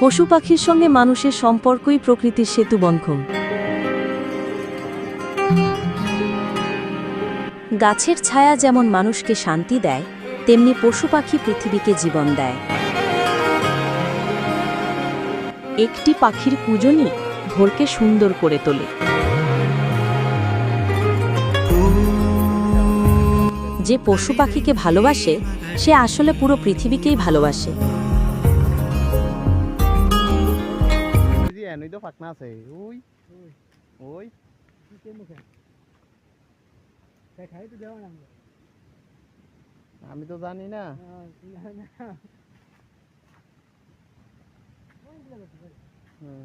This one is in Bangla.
পশু পাখির সঙ্গে মানুষের সম্পর্কই প্রকৃতির সেতুবন্ধন। গাছের ছায়া যেমন মানুষকে শান্তি দেয়, তেমনি পশু পাখি পৃথিবীকে জীবন দেয়। একটি পাখির কুজনই ভোরকে সুন্দর করে তোলে। যে পশু পাখিকে ভালোবাসে সে আসলে পুরো পৃথিবীকেই ভালোবাসে। আমি তো জানি না। হুম।